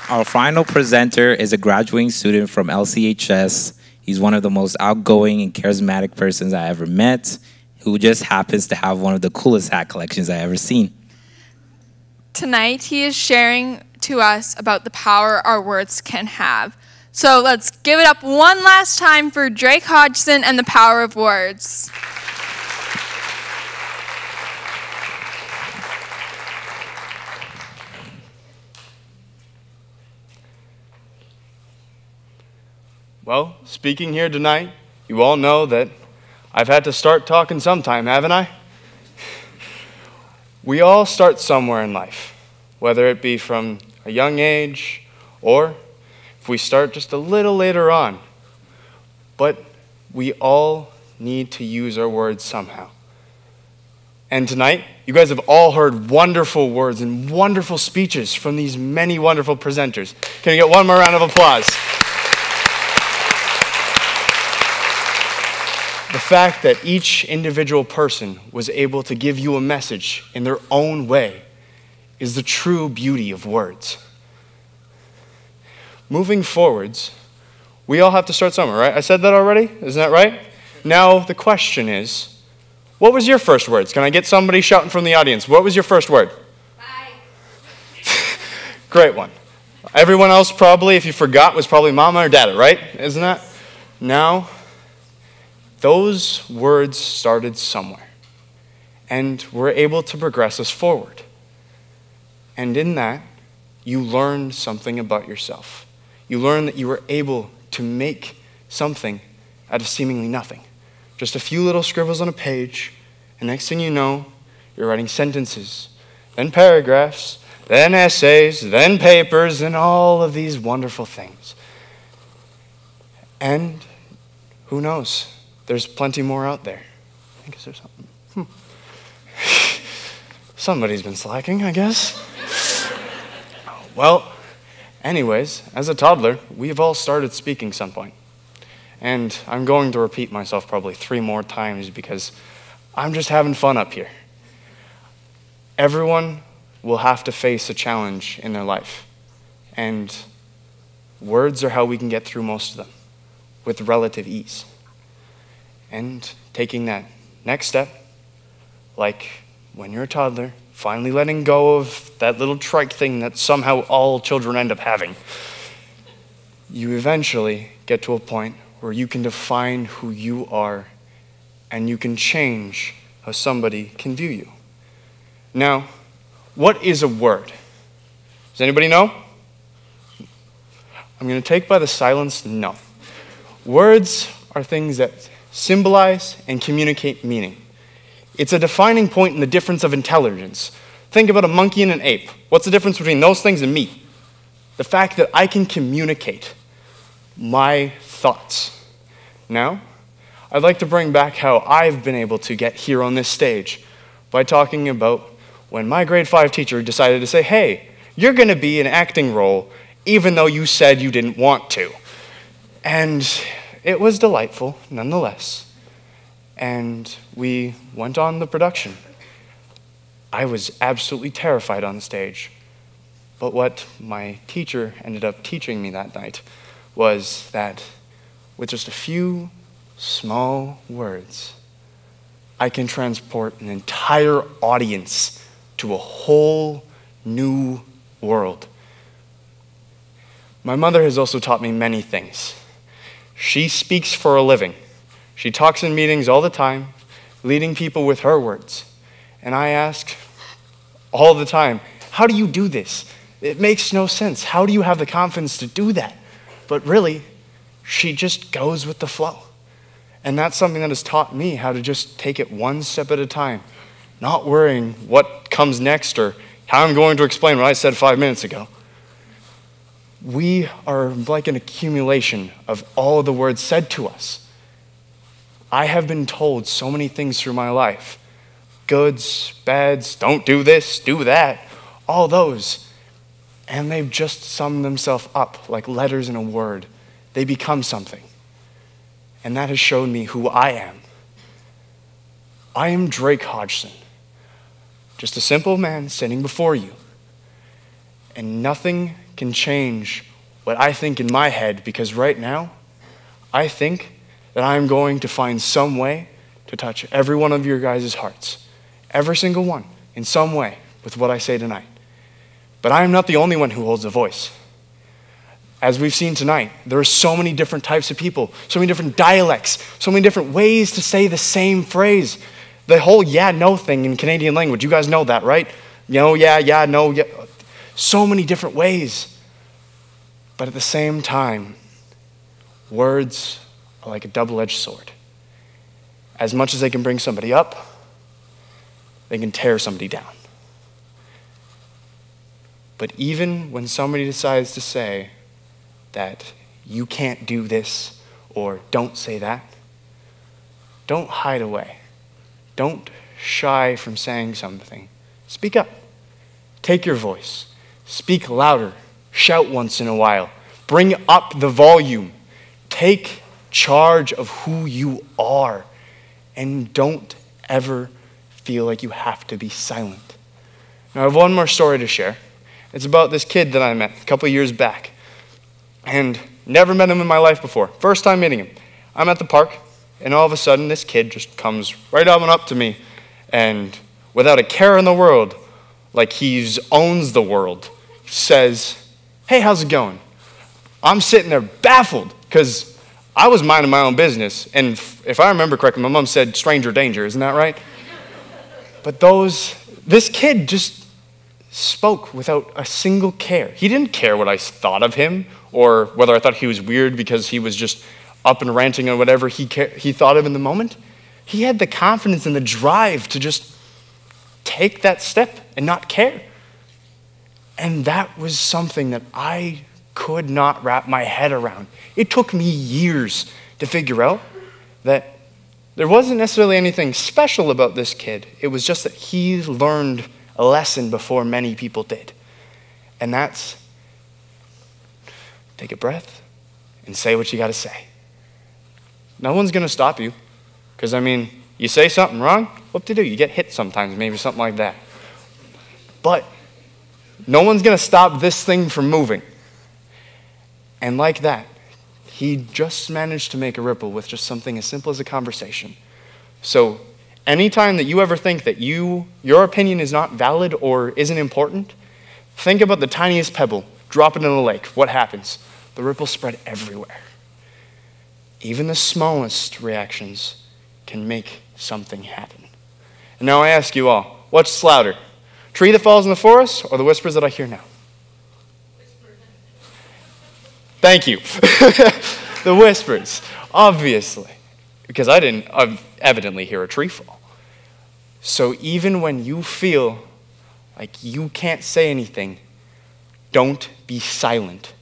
Our final presenter is a graduating student from LCHS. He's one of the most outgoing and charismatic persons I ever met, who just happens to have one of the coolest hat collections I ever seen. Tonight, he is sharing to us about the power our words can have. So let's give it up one last time for Drake Hodgson and the power of words. Well, speaking here tonight, you all know that I've had to start talking sometime, haven't I? We all start somewhere in life, whether it be from a young age or if we start just a little later on. But we all need to use our words somehow. And tonight, you guys have all heard wonderful words and wonderful speeches from these many wonderful presenters. Can we get one more round of applause? The fact that each individual person was able to give you a message in their own way is the true beauty of words. Moving forwards, we all have to start somewhere, right? I said that already? Isn't that right? Now the question is, what was your first words? Can I get somebody shouting from the audience? What was your first word? Bye. Great one. Everyone else probably, if you forgot, was probably mama or dada, right? Isn't that? Now, those words started somewhere and were able to progress us forward. And in that, you learned something about yourself. You learned that you were able to make something out of seemingly nothing. Just a few little scribbles on a page, and next thing you know, you're writing sentences, then paragraphs, then essays, then papers, and all of these wonderful things. And who knows? There's plenty more out there. I think there's something. Somebody's been slacking, I guess. Well, anyways, as a toddler, we've all started speaking some point. And I'm going to repeat myself probably 3 more times because I'm just having fun up here. Everyone will have to face a challenge in their life. And words are how we can get through most of them with relative ease. And taking that next step, like when you're a toddler, finally letting go of that little trike thing that somehow all children end up having, you eventually get to a point where you can define who you are and you can change how somebody can view you. Now, what is a word? Does anybody know? I'm going to take by the silence, no. Words are things that symbolize and communicate meaning. It's a defining point in the difference of intelligence. Think about a monkey and an ape. What's the difference between those things and me? The fact that I can communicate my thoughts. Now, I'd like to bring back how I've been able to get here on this stage by talking about when my grade 5 teacher decided to say, hey, you're going to be an acting role even though you said you didn't want to. And it was delightful, nonetheless. And we went on the production. I was absolutely terrified on stage. But what my teacher ended up teaching me that night was that with just a few small words, I can transport an entire audience to a whole new world. My mother has also taught me many things. She speaks for a living. She talks in meetings all the time, leading people with her words. And I ask all the time, how do you do this? It makes no sense. How do you have the confidence to do that? But really, she just goes with the flow. And that's something that has taught me how to just take it one step at a time, not worrying what comes next or how I'm going to explain what I said 5 minutes ago. We are like an accumulation of all of the words said to us. I have been told so many things through my life. Goods, bads, don't do this, do that, all those. And they've just summed themselves up like letters in a word. They become something. And that has shown me who I am. I am Drake Hodgson, just a simple man sitting before you. And nothing can change what I think in my head, because right now, I think that I'm going to find some way to touch every one of your guys' hearts. Every single one, in some way, with what I say tonight. But I am not the only one who holds a voice. As we've seen tonight, there are so many different types of people, so many different dialects, so many different ways to say the same phrase. The whole yeah, no thing in Canadian language, you guys know that, right? You know, yeah, no, yeah. So many different ways. But at the same time, words are like a double-edged sword. As much as they can bring somebody up, they can tear somebody down. But even when somebody decides to say that you can't do this or don't say that, don't hide away. Don't shy from saying something. Speak up. Take your voice. Speak louder. Shout once in a while. Bring up the volume. Take charge of who you are. And don't ever feel like you have to be silent. Now, I have one more story to share. It's about this kid that I met a couple years back. And never met him in my life before. First time meeting him. I'm at the park, and all of a sudden, this kid just comes right up to me, and without a care in the world, like he owns the world, says, "Hey, how's it going?" I'm sitting there baffled, because I was minding my own business, and if I remember correctly, my mom said stranger danger, isn't that right? But this kid just spoke without a single care. He didn't care what I thought of him, or whether I thought he was weird because he was just up and ranting on whatever he thought of in the moment. He had the confidence and the drive to just take that step and not care. And that was something that I could not wrap my head around. It took me years to figure out that there wasn't necessarily anything special about this kid. It was just that he learned a lesson before many people did. And that's take a breath and say what you got to say. No one's going to stop you. Because, you say something wrong, what to do? You get hit sometimes, maybe something like that. But no one's going to stop this thing from moving. And like that, he just managed to make a ripple with just something as simple as a conversation. So anytime that you ever think that your opinion is not valid or isn't important, think about the tiniest pebble, drop it in a lake. What happens? The ripples spread everywhere. Even the smallest reactions can make something happen. And now I ask you all, what's louder? Tree that falls in the forest or the whispers that I hear now? Thank you. The whispers, obviously. Because I didn't evidently hear a tree fall. So even when you feel like you can't say anything, don't be silent.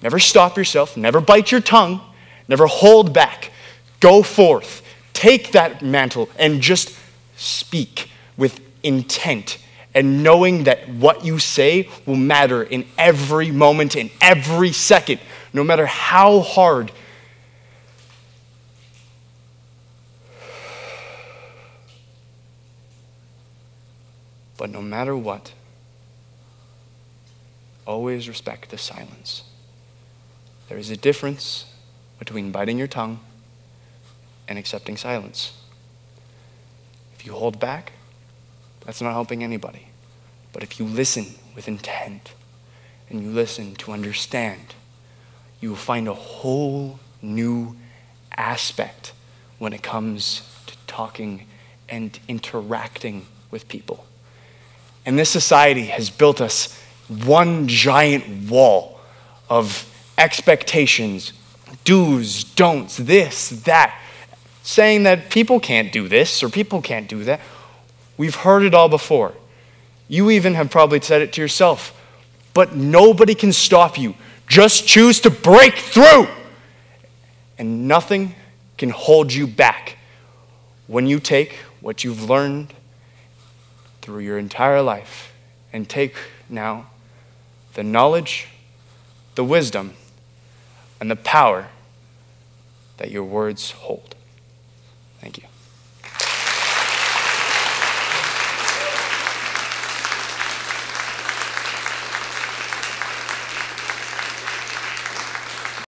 Never stop yourself. Never bite your tongue. Never hold back. Go forth. Take that mantle and just speak with intent and knowing that what you say will matter in every moment, in every second, no matter how hard. But no matter what, always respect the silence. There is a difference between biting your tongue and accepting silence. If you hold back, that's not helping anybody. But if you listen with intent and you listen to understand, you will find a whole new aspect when it comes to talking and interacting with people. And this society has built us one giant wall of expectations, do's, don'ts, this, that, saying that people can't do this or people can't do that. We've heard it all before. You even have probably said it to yourself. But nobody can stop you. Just choose to break through. And nothing can hold you back when you take what you've learned through your entire life and take now the knowledge, the wisdom, and the power that your words hold. Thank you.